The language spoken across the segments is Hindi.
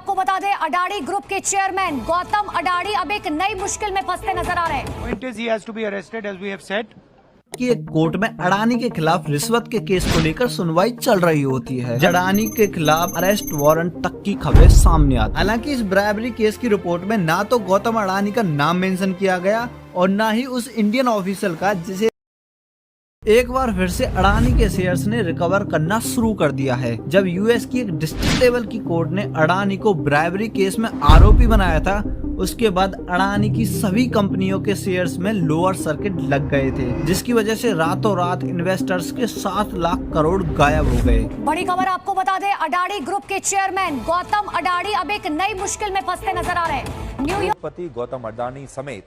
आपको बता दें, अडानी ग्रुप के चेयरमैन गौतम अडानी अब एक नई मुश्किल में फंसते नजर आ रहे हैं। Point is he has to be arrested, as we have said. कि एक कोर्ट में अडानी के खिलाफ रिश्वत के केस को लेकर सुनवाई चल रही होती है। अडानी के खिलाफ अरेस्ट वारंट तक की खबरें सामने आती। हालांकि इस ब्राइबरी केस की रिपोर्ट में ना तो गौतम अडानी का नाम मेंशन किया गया और ना ही उस इंडियन ऑफिशियल का जिसे एक बार फिर से अडानी के शेयर्स ने रिकवर करना शुरू कर दिया है। जब यूएस की एक डिस्ट्रिक्ट लेवल की कोर्ट ने अडानी को ब्राइबरी केस में आरोपी बनाया था, उसके बाद अडानी की सभी कंपनियों के शेयर्स में लोअर सर्किट लग गए थे, जिसकी वजह से रातों रात इन्वेस्टर्स के 7 लाख करोड़ गायब हो गए। बड़ी खबर आपको बता दें, अडानी ग्रुप के चेयरमैन गौतम अडानी अब एक नई मुश्किल में फंसते नजर आ रहे हैं। न्यूयॉर्क पति गौतम अडानी समेत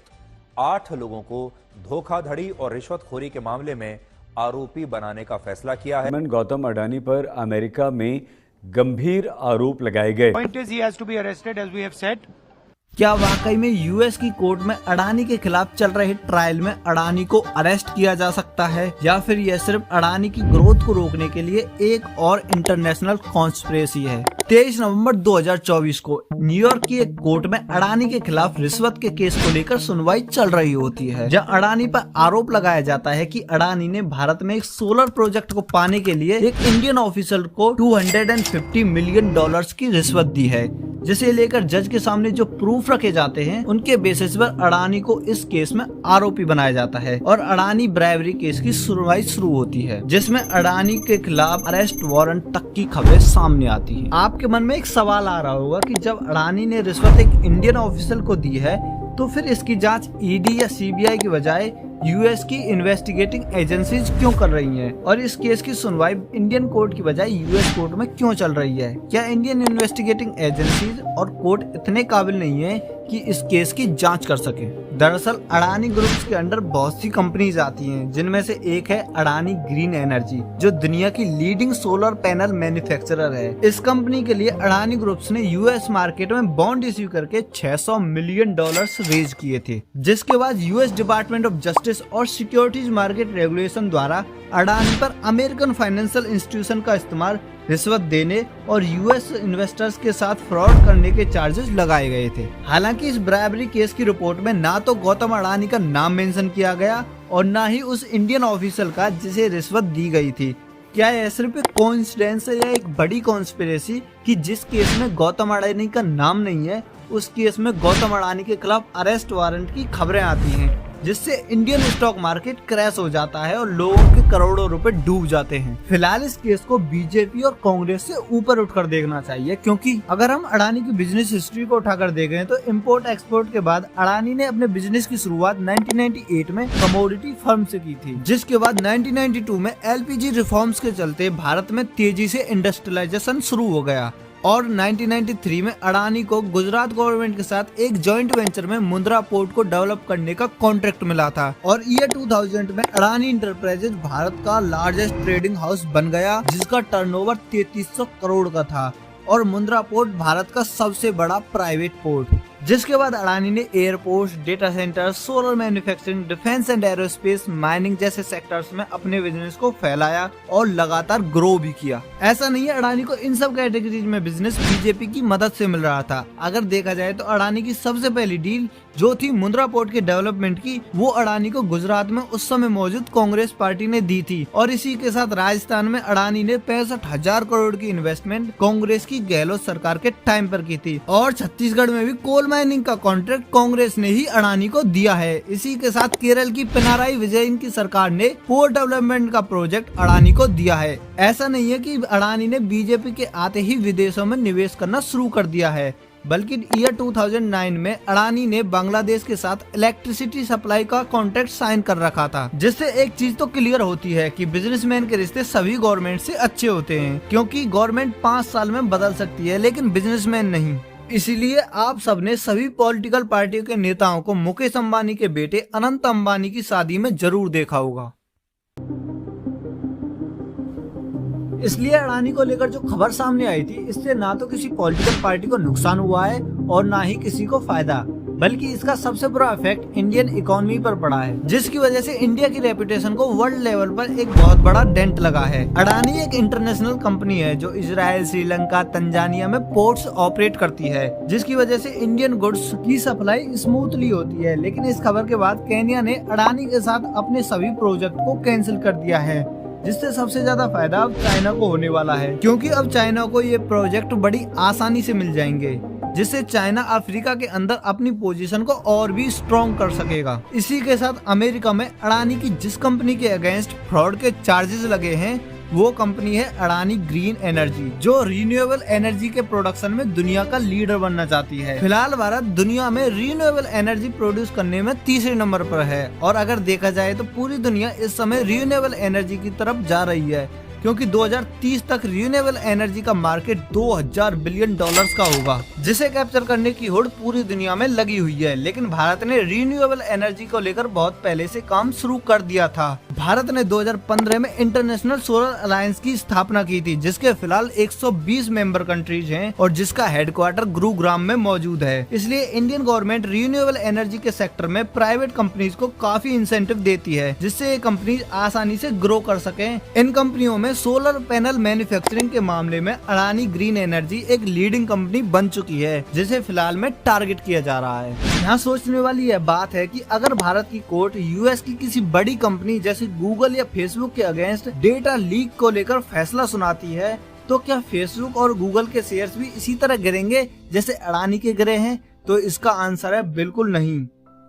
8 लोगों को धोखाधड़ी और रिश्वतखोरी के मामले में आरोपी बनाने का फैसला किया है। गौतम अडानी पर अमेरिका में गंभीर आरोप लगाए गए। Point is he has to be arrested, as we have said. क्या वाकई में यूएस की कोर्ट में अडानी के खिलाफ चल रहे ट्रायल में अडानी को अरेस्ट किया जा सकता है, या फिर यह सिर्फ अडानी की ग्रोथ को रोकने के लिए एक और इंटरनेशनल कॉन्स्पिरेसी है? 23 नवंबर 2024 को न्यूयॉर्क की एक कोर्ट में अडानी के खिलाफ रिश्वत के केस को लेकर सुनवाई चल रही होती है, जहां अडानी पर आरोप लगाया जाता है कि अडानी ने भारत में एक सोलर प्रोजेक्ट को पाने के लिए एक इंडियन ऑफिसर को $250 मिलियन की रिश्वत दी है, जिसे लेकर जज के सामने जो प्रूफ रखे जाते हैं उनके बेसिस पर अडानी को इस केस में आरोपी बनाया जाता है और अडानी ब्राइबरी केस की सुनवाई शुरू होती है, जिसमें अडानी के खिलाफ अरेस्ट वारंट तक की खबरें सामने आती हैं। आपके मन में एक सवाल आ रहा होगा कि जब अडानी ने रिश्वत एक इंडियन ऑफिसर को दी है तो फिर इसकी जांच ईडी या सीबीआई की बजाय यूएस की इन्वेस्टिगेटिंग एजेंसीज क्यों कर रही हैं, और इस केस की सुनवाई इंडियन कोर्ट की बजाय यूएस कोर्ट में क्यों चल रही है? क्या इंडियन इन्वेस्टिगेटिंग एजेंसीज और कोर्ट इतने काबिल नहीं है कि इस केस की जांच कर सके? दरअसल अडानी ग्रुप्स के अंडर बहुत सी कंपनीज आती हैं, जिनमें से एक है अडानी ग्रीन एनर्जी, जो दुनिया की लीडिंग सोलर पैनल मैन्युफैक्चरर है। इस कंपनी के लिए अडानी ग्रुप्स ने यूएस मार्केट में बॉन्ड इश्यू करके $600 मिलियन रेज किए थे, जिसके बाद यूएस डिपार्टमेंट ऑफ जस्टिस और सिक्योरिटीज मार्केट रेगुलेशन द्वारा अडानी पर अमेरिकन फाइनेंशियल इंस्टीट्यूशन का इस्तेमाल, रिश्वत देने और यूएस इन्वेस्टर्स के साथ फ्रॉड करने के चार्जेस लगाए गए थे। हालांकि इस ब्राइबरी केस की रिपोर्ट में ना तो गौतम अडानी का नाम मेंशन किया गया और ना ही उस इंडियन ऑफिसर का जिसे रिश्वत दी गई थी। क्या यह सिर्फ एक कोइंसिडेंस है या एक बड़ी कॉन्स्पिरेसी कि जिस केस में गौतम अडानी का नाम नहीं है, उस केस में गौतम अडानी के खिलाफ अरेस्ट वारंट की खबरें आती हैं, जिससे इंडियन स्टॉक मार्केट क्रैश हो जाता है और लोगों के करोड़ों रुपए डूब जाते हैं? फिलहाल इस केस को बीजेपी और कांग्रेस से ऊपर उठकर देखना चाहिए, क्योंकि अगर हम अडानी की बिजनेस हिस्ट्री को उठाकर देखें तो इंपोर्ट एक्सपोर्ट के बाद अडानी ने अपने बिजनेस की शुरुआत 1998 में कमोडिटी फर्म से की थी, जिसके बाद 1992 में एलपीजी रिफॉर्म्स के चलते भारत में तेजी से इंडस्ट्रियलाइजेशन शुरू हो गया और 1993 में अडानी को गुजरात गवर्नमेंट के साथ एक जॉइंट वेंचर में मुंद्रा पोर्ट को डेवलप करने का कॉन्ट्रैक्ट मिला था और ईयर 2000 में अडानी इंटरप्राइजेज भारत का लार्जेस्ट ट्रेडिंग हाउस बन गया, जिसका टर्नओवर 3300 करोड़ का था और मुंद्रा पोर्ट भारत का सबसे बड़ा प्राइवेट पोर्ट। जिसके बाद अडानी ने airport, data centre, solar manufacturing, defence and aerospace, mining जैसे सेक्टर्स में अपने बिजनेस को फैलाया और लगातार ग्रो भी किया। ऐसा नहीं है अडानी को इन सब कैटेगरीज में बिजनेस बीजेपी की मदद से मिल रहा था। अगर देखा जाए तो अडानी की सबसे पहली डील जो थी मुंद्रा पोर्ट के डेवलपमेंट की, वो अडानी को गुजरात में उस समय मौजूद कांग्रेस पार्टी ने दी थी और इसी के साथ राजस्थान में अडानी ने 65,000 करोड़ की इन्वेस्टमेंट कांग्रेस की गहलोत सरकार के टाइम पर की थी और छत्तीसगढ़ में भी कोल माइनिंग का कॉन्ट्रैक्ट कांग्रेस ने ही अडानी को दिया है। इसी के साथ केरल की पिनाराई विजयन की सरकार ने पोर्ट डेवलपमेंट का प्रोजेक्ट अडानी को दिया है। ऐसा नहीं है कि अडानी ने बीजेपी के आते ही विदेशों में निवेश करना शुरू कर दिया है, बल्कि ईयर 2009 में अडानी ने बांग्लादेश के साथ इलेक्ट्रिसिटी सप्लाई का कॉन्ट्रैक्ट साइन कर रखा था, जिससे एक चीज तो क्लियर होती है कि बिजनेसमैन के रिश्ते सभी गवर्नमेंट से अच्छे होते हैं, क्योंकि गवर्नमेंट 5 साल में बदल सकती है लेकिन बिजनेसमैन नहीं। इसीलिए आप सबने सभी पॉलिटिकल पार्टियों के नेताओं को मुकेश अंबानी के बेटे अनंत अंबानी की शादी में जरूर देखा होगा। इसलिए अडानी को लेकर जो खबर सामने आई थी, इससे ना तो किसी पॉलिटिकल पार्टी को नुकसान हुआ है और ना ही किसी को फायदा। बल्कि इसका सबसे बुरा इफेक्ट इंडियन इकोनॉमी पर पड़ा है, जिसकी वजह से इंडिया की रेपुटेशन को वर्ल्ड लेवल पर एक बहुत बड़ा डेंट लगा है। अडानी एक इंटरनेशनल कंपनी है जो इजराइल, श्रीलंका, तंजानिया में पोर्ट्स ऑपरेट करती है, जिसकी वजह से इंडियन गुड्स की सप्लाई स्मूथली होती है। लेकिन इस खबर के बाद केन्या ने अडानी के साथ अपने सभी प्रोजेक्ट को कैंसिल कर दिया है, जिससे सबसे ज्यादा फायदा अब चाइना को होने वाला है, क्योंकि अब चाइना को ये प्रोजेक्ट बड़ी आसानी से मिल जाएंगे, जिससे चाइना अफ्रीका के अंदर अपनी पोजीशन को और भी स्ट्रॉन्ग कर सकेगा। इसी के साथ अमेरिका में अडानी की जिस कंपनी के अगेंस्ट फ्रॉड के चार्जेस लगे हैं वो कंपनी है अडानी ग्रीन एनर्जी, जो रिन्यूएबल एनर्जी के प्रोडक्शन में दुनिया का लीडर बनना चाहती है। फिलहाल भारत दुनिया में रिन्यूएबल एनर्जी प्रोड्यूस करने में तीसरे नंबर पर है, और अगर देखा जाए तो पूरी दुनिया इस समय रिन्यूएबल एनर्जी की तरफ जा रही है, क्योंकि 2030 तक रिन्यूएबल एनर्जी का मार्केट $2000 बिलियन का होगा, जिसे कैप्चर करने की होड़ पूरी दुनिया में लगी हुई है। लेकिन भारत ने रिन्यूएबल एनर्जी को लेकर बहुत पहले से काम शुरू कर दिया था। भारत ने 2015 में इंटरनेशनल सोलर अलायंस की स्थापना की थी, जिसके फिलहाल 120 मेंबर कंट्रीज हैं और जिसका हेडक्वार्टर गुरुग्राम में मौजूद है। इसलिए इंडियन गवर्नमेंट रिन्यूएबल एनर्जी के सेक्टर में प्राइवेट कंपनीज को काफी इंसेंटिव देती है, जिससे ये कंपनीज आसानी से ग्रो कर सके। इन कंपनियों में सोलर पैनल मैन्युफैक्चरिंग के मामले में अडानी ग्रीन एनर्जी एक लीडिंग कंपनी बन चुकी है, जिसे फिलहाल में टारगेट किया जा रहा है। यहाँ सोचने वाली यह बात है कि अगर भारत की कोर्ट यूएस की किसी बड़ी कंपनी जैसे गूगल या फेसबुक के अगेंस्ट डेटा लीक को लेकर फैसला सुनाती है, तो क्या फेसबुक और गूगल के शेयर्स भी इसी तरह गिरेंगे जैसे अडानी के गिरे हैं? तो इसका आंसर है बिल्कुल नहीं।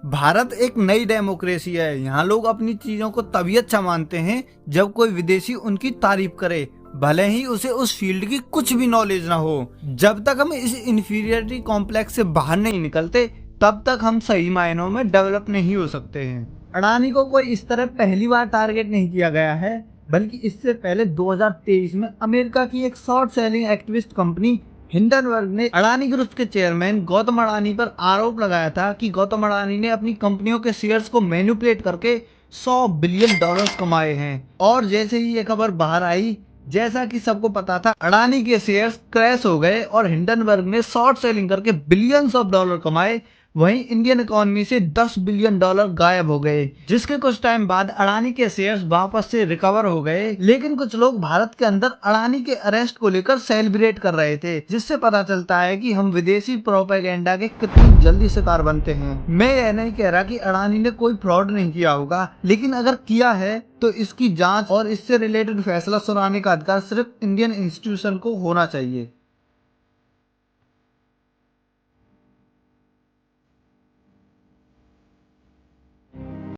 भारत एक नई डेमोक्रेसी है। यहाँ लोग अपनी चीजों को तभी अच्छा मानते हैं जब कोई विदेशी उनकी तारीफ करे, भले ही उसे उस फील्ड की कुछ भी नॉलेज ना हो। जब तक हम इस इंफीरियरिटी कॉम्प्लेक्स से बाहर नहीं निकलते, तब तक हम सही मायनों में डेवलप नहीं हो सकते हैं। अडानी को कोई इस तरह पहली बार टारगेट नहीं किया गया है, बल्कि इससे पहले 2023 में अमेरिका की एक short selling activist company Hindenburg ने अडानी ग्रुप के चेयरमैन गौतम अडानी पर आरोप लगाया था कि गौतम अडानी ने अपनी कंपनियों के शेयर्स को मैनिपुलेट करके $100 बिलियन कमाए हैं। और जैसे ही ये खबर बाहर आई, जैसा कि सबको पता था, अडानी के शेयर्स क्रैश हो गए और हिंडनबर्ग ने शॉर्ट सेलिंग करके बिलियंस ऑफ डॉलर कमाए। वहीं इंडियन इकोनॉमी से $10 बिलियन गायब हो गए, जिसके कुछ टाइम बाद अडानी के शेयर्स वापस से रिकवर हो गए। लेकिन कुछ लोग भारत के अंदर अडानी के अरेस्ट को लेकर सेलिब्रेट कर रहे थे, जिससे पता चलता है कि हम विदेशी प्रोपेगेंडा के कितनी जल्दी शिकार बनते हैं। मैं यह नहीं कह रहा कि अडानी ने कोई फ्रॉड नहीं किया होगा, लेकिन अगर किया है तो इसकी जांच और इससे रिलेटेड फैसला सुनाने का अधिकार सिर्फ इंडियन इंस्टीट्यूशन को होना चाहिए।